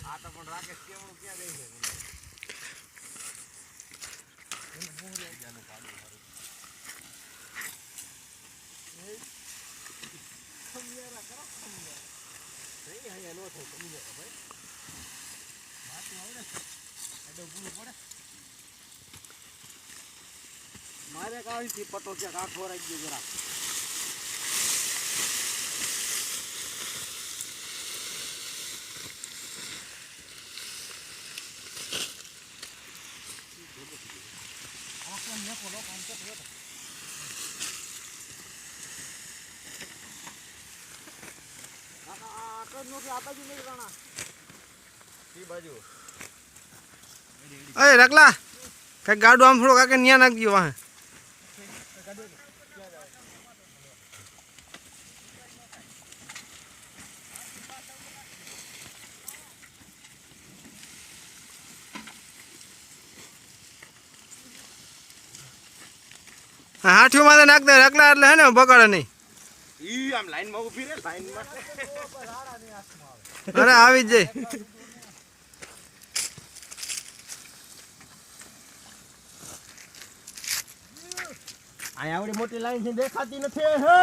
આ તો પણ રાકેશ કેવણું ક્યાં ગઈ છે એને મોહરી જાનું પાડું મારું એ સમયારા કરો સમયારા નહીં અહીંયા નો થાય સમજાય ભાઈ માથું આવડે એડો પૂરું પડે મારે કાંઈથી પટો છે કાઠો રાખી ગયો જરા અરે રગલા કઈ ગાડું આમ થોડો કાકે ન્યા નાખજો વાહે હાઠિયું માં નાખ દે રગલા એટલે હે ને બગાડે નહીં ઈ આમ લાઈન માં ઊભી રે લાઈન માં અરે આવી જ જાય આ આવડી મોટી લાઈન છે દેખાતી નથી હે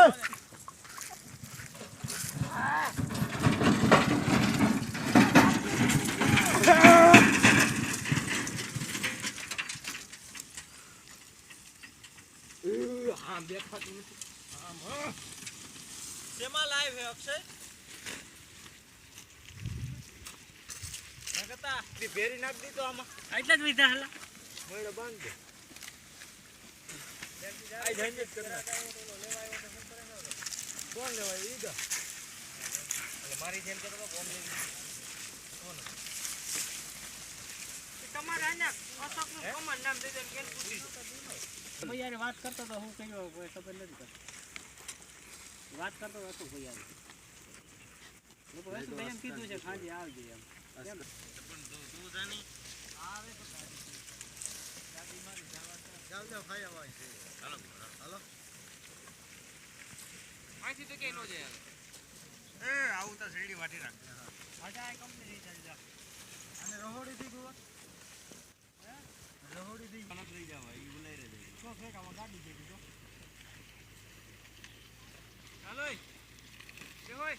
આમ દેખાતી નથી આમ શેમાં લાઈવ હે અક્ષય નકતા તી ભેરી નાખ દીધો આમાં એટલા જ વિધા હલા મોયડો બાંધ દે આઈ જઈને જ કરના કોણ લેવાય ઈ દા એટલે મારી જેમ કે તો કોણ લે કોણ તમારા આના અશોકનું કોમન નામ દે દે કેન પૂછી ભાઈ યાર વાત કરતો તો હું કયો કોઈ ખબર નથી કરતો વાત કરતો હતો ભાઈ યાર લોકો એમ કીધું છે ખાજી આવજે એમ પણ તું જાની આવે તો ગાડી મારી જાવ જાવ ખાઈ આવાય છે હાલો હાલો આથી તો કે નો જાય એ આવું તો શેડી વાટી રાખ આજા આ કંપની રહી ચાલ જા અને રહોડી થી ગયો હે રહોડી થી કનક લઈ જાવ ઈ બોલાઈ રે તો ફેક આમાં ગાડી જેવી તો હાલો કે હોય